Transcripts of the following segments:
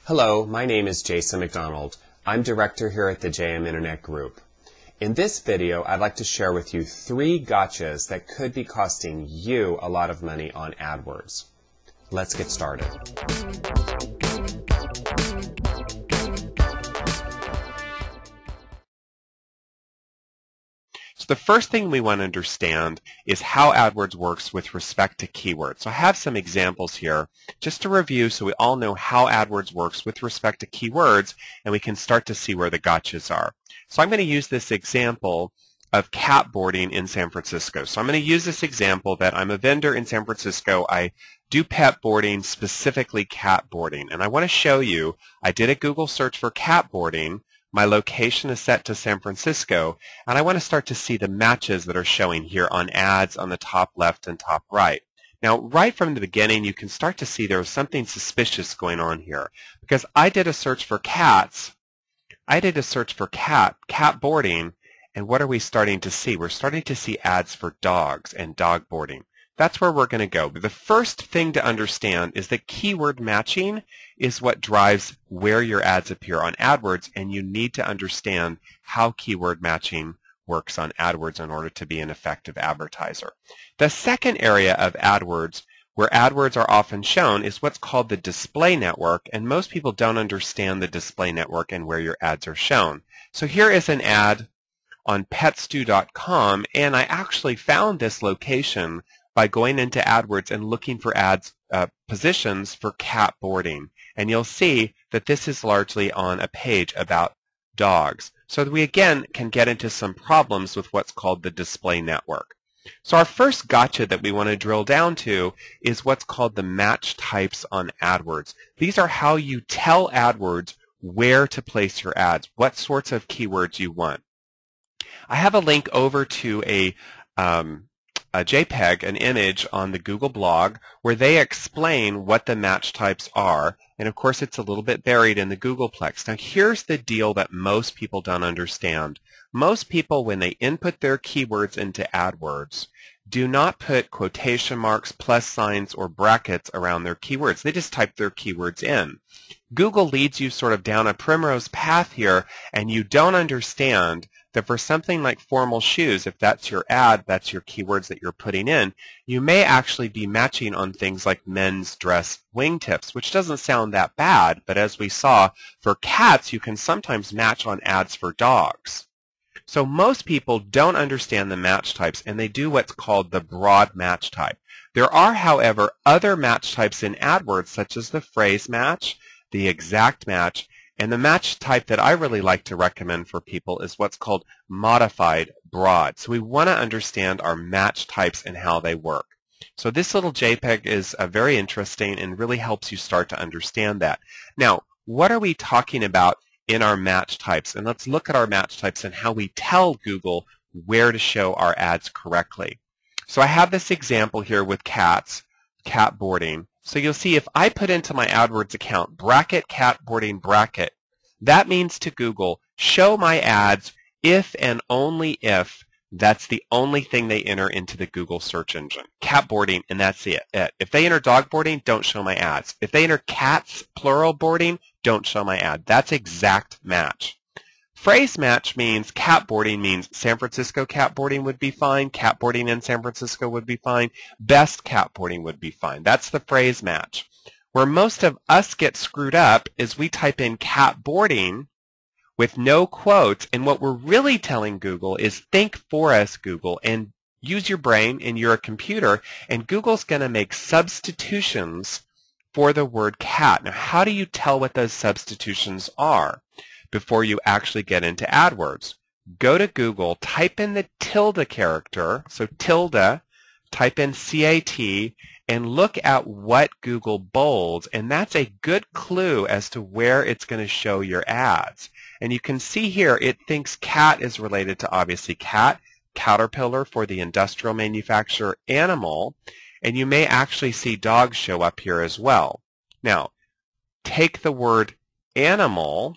Hello, my name is Jason McDonald. I'm director here at the JM Internet Group. In this video, I'd like to share with you 3 gotchas that could be costing you a lot of money on AdWords. Let's get started. So the first thing we want to understand is how AdWords works with respect to keywords. So I have some examples here just to review so we all know how AdWords works with respect to keywords and we can start to see where the gotchas are. So I'm going to use this example of cat boarding in San Francisco. So I'm going to use this example that I'm a vendor in San Francisco. I do pet boarding, specifically cat boarding. And I want to show you, I did a Google search for cat boarding. My location is set to San Francisco, and I want to start to see the matches that are showing here on ads on the top left and top right. Now, right from the beginning, you can start to see there was something suspicious going on here because I did a search for cats. I did a search for cat boarding, and what are we starting to see? We're starting to see ads for dogs and dog boarding. That's where we're going to go. But the first thing to understand is that keyword matching is what drives where your ads appear on AdWords, and you need to understand how keyword matching works on AdWords in order to be an effective advertiser. The second area of AdWords where AdWords are often shown is what's called the display network, and most people don't understand the display network and where your ads are shown. So here is an ad on petstew.com, and I actually found this location by going into AdWords and looking for ads positions for cat boarding. And you'll see that this is largely on a page about dogs. So we again can get into some problems with what's called the display network. So our first gotcha that we want to drill down to is what's called the match types on AdWords. These are how you tell AdWords where to place your ads, what sorts of keywords you want. I have a link over to a JPEG, an image on the Google blog where they explain what the match types are, and of course it's a little bit buried in the Googleplex. Now here's the deal that most people don't understand. Most people, when they input their keywords into AdWords, do not put quotation marks, plus signs, or brackets around their keywords. They just type their keywords in. Google leads you sort of down a primrose path here, and you don't understand that for something like formal shoes, if that's your ad, that's your keywords that you're putting in, you may actually be matching on things like men's dress wingtips, which doesn't sound that bad, but as we saw, for cats, you can sometimes match on ads for dogs. So most people don't understand the match types, and they do what's called the broad match type. There are, however, other match types in AdWords, such as the phrase match, the exact match, and the match type that I really like to recommend for people is what's called modified broad. So we want to understand our match types and how they work. So this little JPEG is very interesting and really helps you start to understand that. Now, what are we talking about in our match types? And let's look at our match types and how we tell Google where to show our ads correctly. So I have this example here with cat boarding. So you'll see if I put into my AdWords account bracket cat boarding bracket, that means to Google, show my ads if and only if that's the only thing they enter into the Google search engine. Cat boarding, and that's it. If they enter dog boarding, don't show my ads. If they enter cats, plural boarding, don't show my ad. That's exact match. Phrase match means cat boarding means San Francisco cat boarding would be fine, cat boarding in San Francisco would be fine, best cat boarding would be fine. That's the phrase match. Where most of us get screwed up is we type in cat boarding with no quotes, and what we're really telling Google is think for us, Google, and use your brain, and you're a computer, and Google's going to make substitutions for the word cat. Now, how do you tell what those substitutions are before you actually get into AdWords? Go to Google, type in the tilde character, so tilde, type in CAT, and look at what Google bolds, and that's a good clue as to where it's going to show your ads. And you can see here it thinks cat is related to obviously cat, caterpillar for the industrial manufacturer, animal, and you may actually see dog show up here as well. Now, take the word animal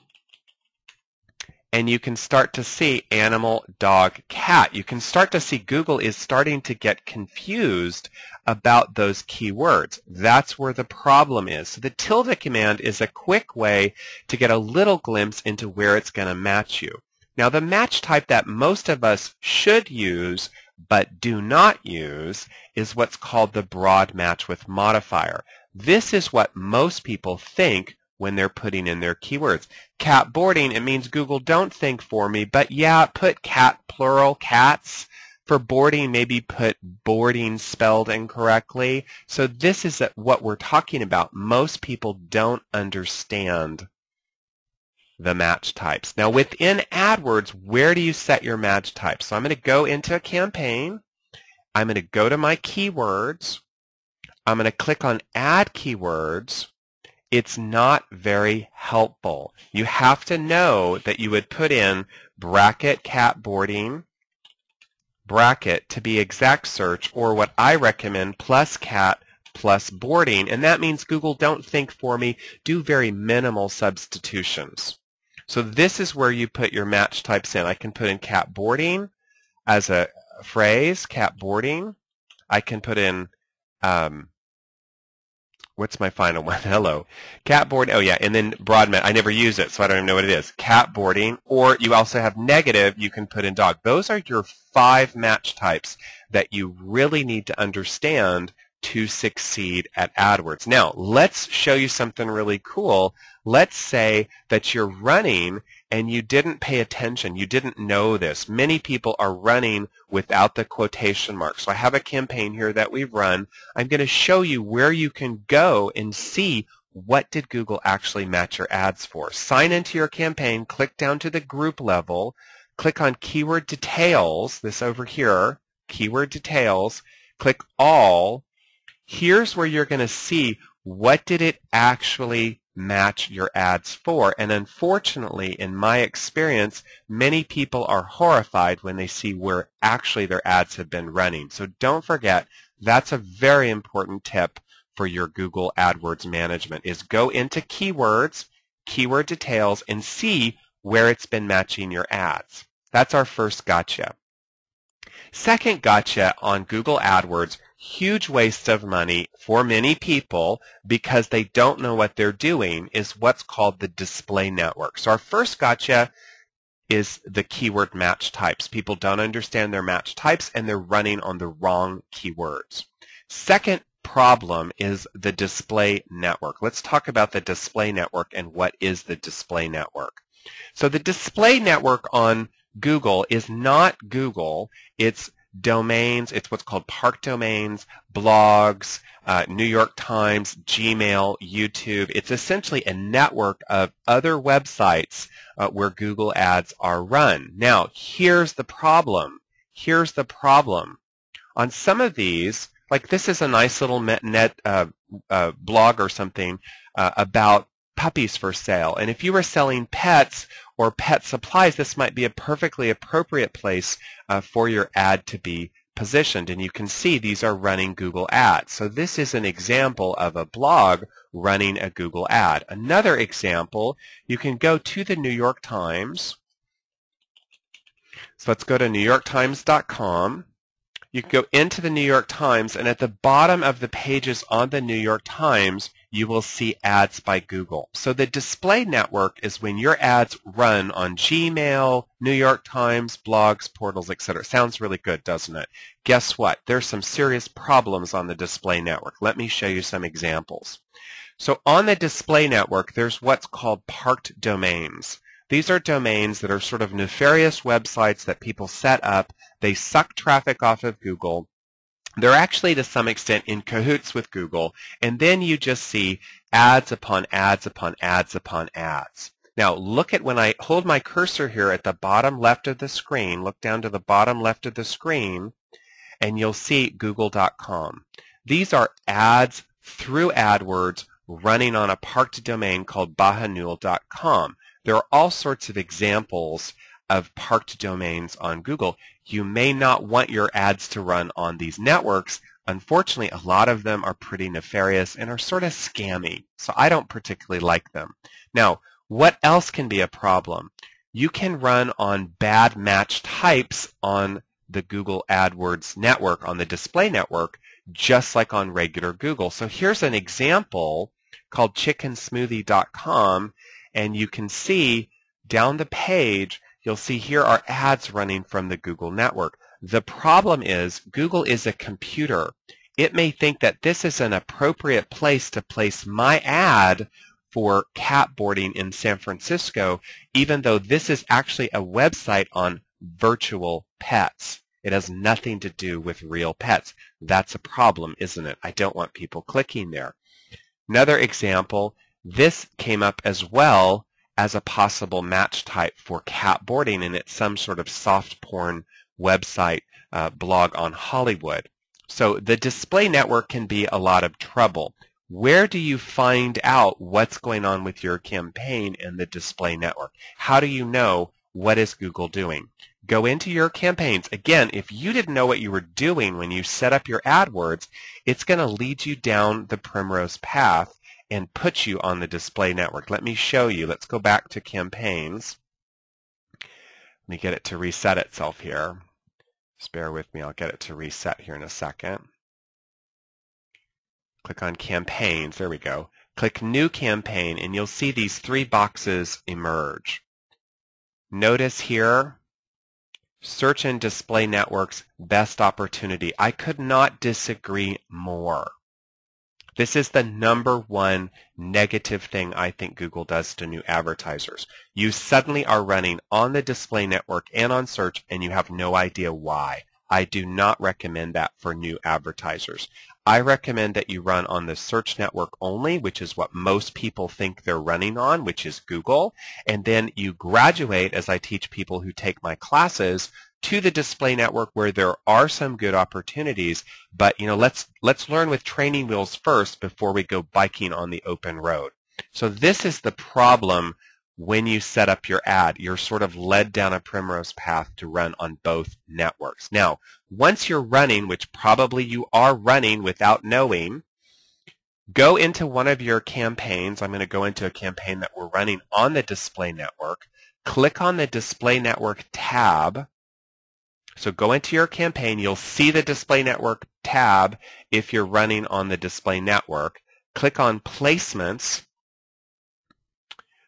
and you can start to see animal, dog, cat. You can start to see Google is starting to get confused about those keywords. That's where the problem is. So the tilde command is a quick way to get a little glimpse into where it's going to match you. Now, the match type that most of us should use but do not use is what's called the broad match with modifier. This is what most people think when they're putting in their keywords. Cat boarding, it means Google, don't think for me, but yeah, put cat plural, cats. For boarding, maybe put boarding spelled incorrectly. So this is what we're talking about. Most people don't understand the match types. Now within AdWords, where do you set your match types? So I'm going to go into a campaign. I'm going to go to my keywords. I'm going to click on Add Keywords. It's not very helpful. You have to know that you would put in bracket cat boarding, bracket to be exact search, or what I recommend, plus cat plus boarding. And that means Google, don't think for me, do very minimal substitutions. So this is where you put your match types in. I can put in cat boarding as a phrase, cat boarding. I can put in what's my final one? Hello. Cat board. Oh, yeah. And then broad match. I never use it, so I don't even know what it is. Cat boarding. Or you also have negative. You can put in dog. Those are your 5 match types that you really need to understand to succeed at AdWords. Now, let's show you something really cool. Let's say that you're running and you didn't pay attention. You didn't know this. Many people are running without the quotation marks. So I have a campaign here that we've run. I'm going to show you where you can go and see what did Google actually match your ads for. Sign into your campaign, click down to the group level, click on Keyword Details, this over here, Keyword Details, click All. Here's where you're going to see what did it actually match your ads for. And unfortunately, in my experience, many people are horrified when they see where actually their ads have been running. So don't forget, that's a very important tip for your Google AdWords management, is go into keywords, keyword details, and see where it's been matching your ads. That's our first gotcha. Second gotcha on Google AdWords, huge waste of money for many people because they don't know what they're doing, is what's called the display network. So our first gotcha is the keyword match types. People don't understand their match types and they're running on the wrong keywords. Second problem is the display network. Let's talk about the display network and what is the display network. So the display network on Google is not Google, it's domains, it's what's called park domains, blogs, New York Times, Gmail, YouTube. It's essentially a network of other websites where Google ads are run. Now, here's the problem. Here's the problem. On some of these, like this is a nice little blog or something about puppies for sale. And if you were selling pets or pet supplies, this might be a perfectly appropriate place for your ad to be positioned. And you can see these are running Google ads. So this is an example of a blog running a Google ad. Another example, you can go to the New York Times. So let's go to newyorktimes.com. You can go into the New York Times, and at the bottom of the pages on the New York Times, you will see ads by Google. So the display network is when your ads run on Gmail, New York Times, blogs, portals, etc. Sounds really good, doesn't it? Guess what? There's some serious problems on the display network. Let me show you some examples. So on the display network, there's what's called parked domains. These are domains that are sort of nefarious websites that people set up. They suck traffic off of Google. They're actually, to some extent, in cahoots with Google. And then you just see ads upon ads upon ads upon ads. Now, look at when I hold my cursor here at the bottom left of the screen. Look down to the bottom left of the screen, and you'll see google.com. These are ads through AdWords running on a parked domain called bahanul.com. There are all sorts of examples of parked domains on Google. You may not want your ads to run on these networks. Unfortunately, a lot of them are pretty nefarious and are sort of scammy, so I don't particularly like them. Now, what else can be a problem? you can run on bad match types on the Google AdWords network, on the display network, just like on regular Google. So here's an example called chickensmoothie.com, and you can see down the page, you'll see here are ads running from the Google network. The problem is Google is a computer. It may think that this is an appropriate place to place my ad for cat boarding in San Francisco, even though this is actually a website on virtual pets. It has nothing to do with real pets. That's a problem, isn't it? I don't want people clicking there. Another example, this came up as well as a possible match type for cat boarding, and it's some sort of soft porn website blog on Hollywood. So the display network can be a lot of trouble. Where do you find out what's going on with your campaign in the display network? How do you know what is Google doing? Go into your campaigns. Again, if you didn't know what you were doing when you set up your AdWords, it's going to lead you down the primrose path and put you on the display network. Let me show you. Let's go back to campaigns. Let me get it to reset itself here. Just bear with me. I'll get it to reset here in a second. Click on campaigns. There we go. Click new campaign, and you'll see these three boxes emerge. Notice here, search and display networks, best opportunity. I could not disagree more. This is the #1 negative thing I think Google does to new advertisers. You suddenly are running on the display network and on search, and you have no idea why. I do not recommend that for new advertisers. I recommend that you run on the search network only, which is what most people think they're running on, which is Google, and then you graduate, as I teach people who take my classes, to the display network where there are some good opportunities, but let's learn with training wheels first before we go biking on the open road. So this is the problem when you set up your ad. You're sort of led down a primrose path to run on both networks. Now, once you're running, which probably you are running without knowing, go into one of your campaigns. I'm going to go into a campaign that we're running on the display network. Click on the display network tab. So go into your campaign. You'll see the display network tab if you're running on the display network. Click on placements.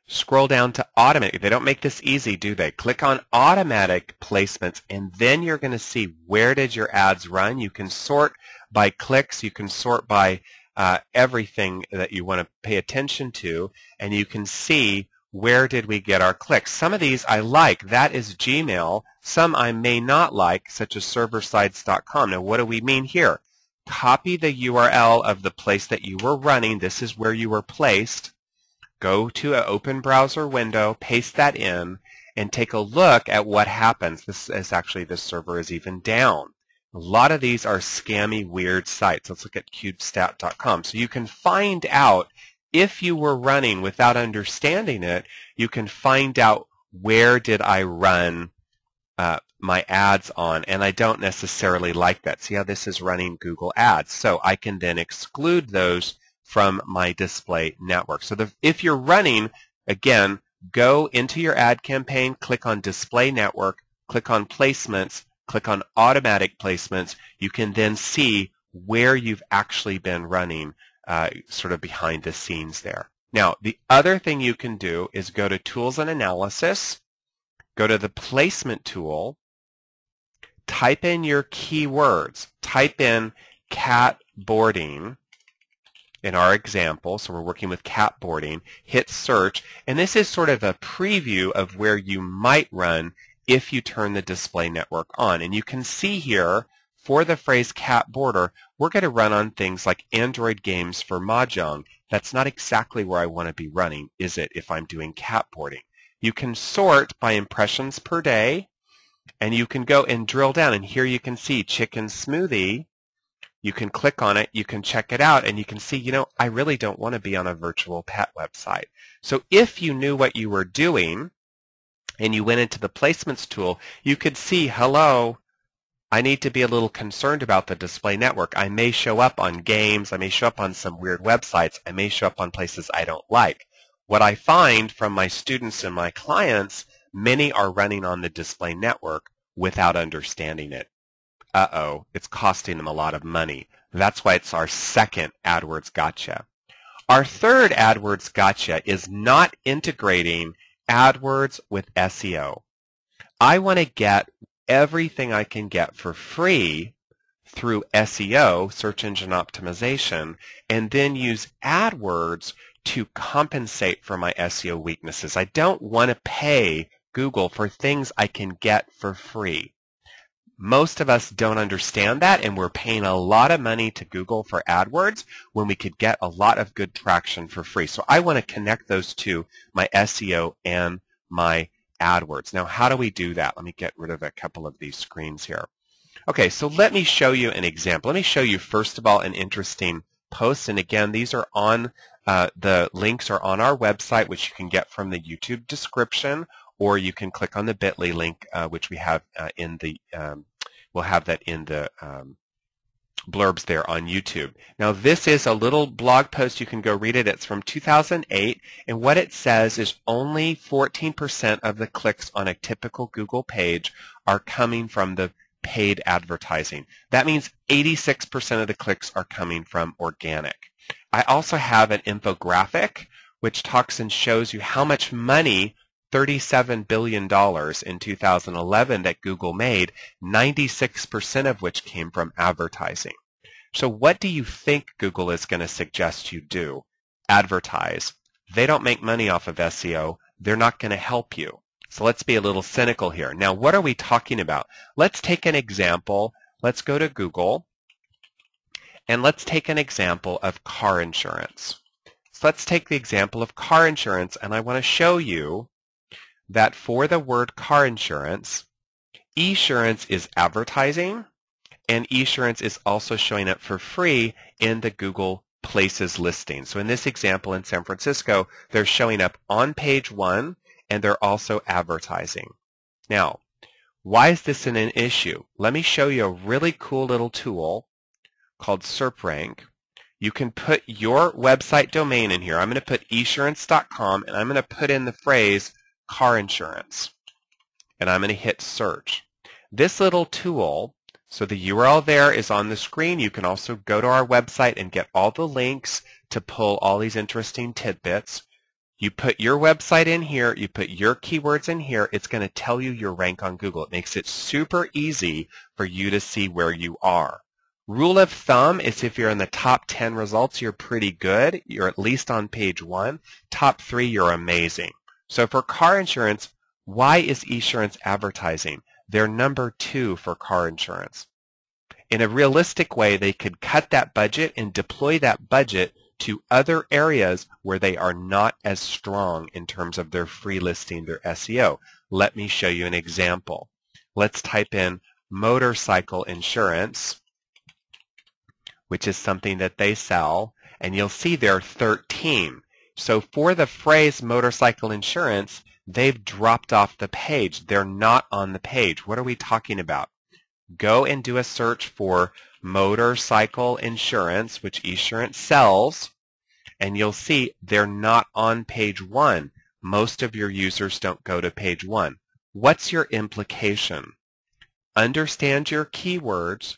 Scroll down to automatic. They don't make this easy, do they? Click on automatic placements, and then you're going to see where did your ads run. You can sort by clicks. You can sort by everything that you want to pay attention to, and you can see where did we get our clicks. Some of these I like. That is Gmail. Some I may not like, such as serversides.com. Now, what do we mean here? Copy the URL of the place that you were running. This is where you were placed. Go to an open browser window, paste that in, and take a look at what happens. This server is even down. A lot of these are scammy, weird sites. Let's look at cubestat.com. So you can find out if you were running without understanding it, you can find out where did I run my ads on, and I don't necessarily like that. See how this is running Google Ads. So I can then exclude those from my display network. So if you're running, again, go into your ad campaign, click on display network, click on placements, click on automatic placements. You can then see where you've actually been running sort of behind the scenes there. Now, the other thing you can do is go to Tools and Analysis, go to the Placement tool, type in your keywords, type in cat boarding in our example, so we're working with cat boarding, hit search, and this is sort of a preview of where you might run if you turn the display network on. And you can see here, for the phrase cat boarder, we're going to run on things like Android games for Mahjong. That's not exactly where I want to be running, is it, if I'm doing cat boarding? You can sort by impressions per day, and you can go and drill down, and here you can see chicken smoothie. You can click on it, you can check it out, and you can see, I really don't want to be on a virtual pet website. So if you knew what you were doing, and you went into the Placements tool, you could see, hello, I need to be a little concerned about the display network. I may show up on games, I may show up on some weird websites, I may show up on places I don't like. What I find from my students and my clients, Many are running on the display network without understanding it. Uh-oh, it's costing them a lot of money. That's why it's our second AdWords gotcha. Our third AdWords gotcha is not integrating AdWords with SEO. I want to get everything I can get for free through SEO, search engine optimization, and then use AdWords to compensate for my SEO weaknesses. I don't want to pay Google for things I can get for free. Most of us don't understand that, and we're paying a lot of money to Google for AdWords when we could get a lot of good traction for free. So I want to connect those two, my SEO and my AdWords. Now, how do we do that? Let me get rid of a couple of these screens here. Okay, so let me show you an example. Let me show you, first of all, an interesting post. And again, these are on, the links are on our website, which you can get from the YouTube description, or you can click on the bit.ly link, which we have in the, we'll have that in the blurbs there on YouTube. Now, this is a little blog post. You can go read it. It's from 2008, and what it says is only 14% of the clicks on a typical Google page are coming from the paid advertising. That means 86% of the clicks are coming from organic. I also have an infographic which talks and shows you how much money, $37 billion in 2011 that Google made, 96% of which came from advertising. So what do you think Google is going to suggest you do? Advertise. They don't make money off of SEO. They're not going to help you. So let's be a little cynical here. Now, what are we talking about? Let's take an example. Let's go to Google, and let's take an example of car insurance. So let's take the example of car insurance, and I want to show you that for the word car insurance, eSurance is advertising, and eSurance is also showing up for free in the Google Places listing. So in this example in San Francisco, they're showing up on page 1, and they're also advertising. Now, why is this an issue? Let me show you a really cool little tool called SERPrank. You can put your website domain in here. I'm going to put esurance.com, and I'm going to put in the phrase car insurance, and I'm going to hit search. This little tool, so the URL there is on the screen. You can also go to our website and get all the links to pull all these interesting tidbits. You put your website in here, you put your keywords in here, it's going to tell you your rank on Google. It makes it super easy for you to see where you are. Rule of thumb is if you're in the top 10 results, you're pretty good. You're at least on page 1. Top 3, you're amazing. So for car insurance, why is eSurance advertising? They're number 2 for car insurance. In a realistic way, they could cut that budget and deploy that budget to other areas where they are not as strong in terms of their free listing, their SEO. Let me show you an example. Let's type in motorcycle insurance, which is something that they sell, and you'll see there are 13. So for the phrase motorcycle insurance, they've dropped off the page. They're not on the page. What are we talking about? Go and do a search for motorcycle insurance, which eSurance sells, and you'll see they're not on page 1. Most of your users don't go to page 1. What's your implication? Understand your keywords,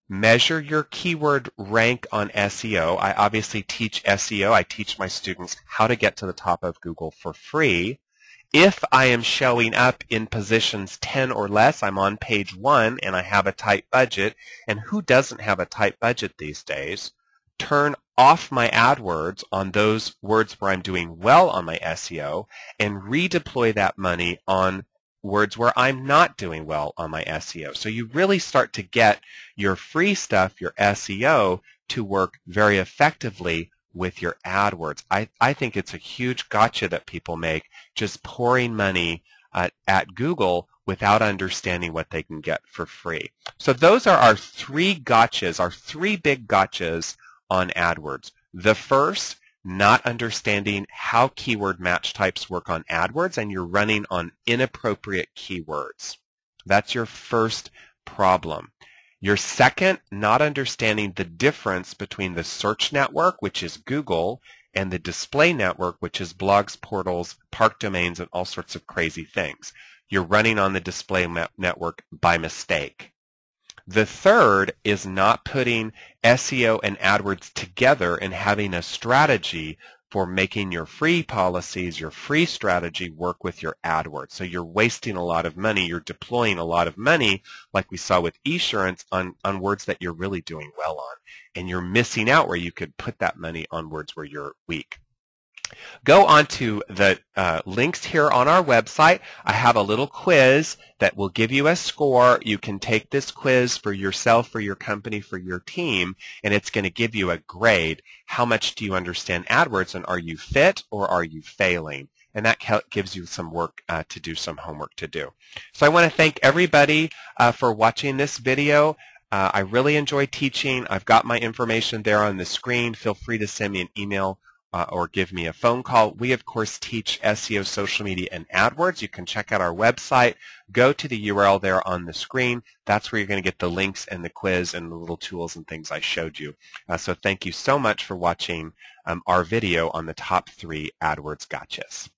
measure your keyword rank on SEO. I obviously teach SEO. I teach my students how to get to the top of Google for free. If I am showing up in positions 10 or less, I'm on page 1 and I have a tight budget. And who doesn't have a tight budget these days? Turn off my AdWords on those words where I'm doing well on my SEO and redeploy that money on words where I'm not doing well on my SEO. So you really start to get your free stuff, your SEO, to work very effectively with your AdWords. I think it's a huge gotcha that people make, just pouring money at Google without understanding what they can get for free. So those are our 3 gotchas, our 3 big gotchas on AdWords. The first, not understanding how keyword match types work on AdWords, and you're running on inappropriate keywords. That's your first problem. Your second, not understanding the difference between the search network, which is Google, and the display network, which is blogs, portals, park domains, and all sorts of crazy things. You're running on the display network by mistake. The third is not putting SEO and AdWords together and having a strategy for making your free policies, your free strategy work with your AdWords. So you're wasting a lot of money. You're deploying a lot of money, like we saw with eSurance, on words that you're really doing well on. And you're missing out where you could put that money on words where you're weak. Go on to the links here on our website. I have a little quiz that will give you a score. You can take this quiz for yourself, for your company, for your team, and it's going to give you a grade. How much do you understand AdWords, and are you fit or are you failing? And that gives you some work to do, some homework to do. So I want to thank everybody for watching this video. I really enjoy teaching. I've got my information there on the screen. Feel free to send me an email or give me a phone call. We, of course, teach SEO, social media, and AdWords. You can check out our website. Go to the URL there on the screen. That's where you're going to get the links and the quiz and the little tools and things I showed you. So thank you so much for watching our video on the top 3 AdWords gotchas.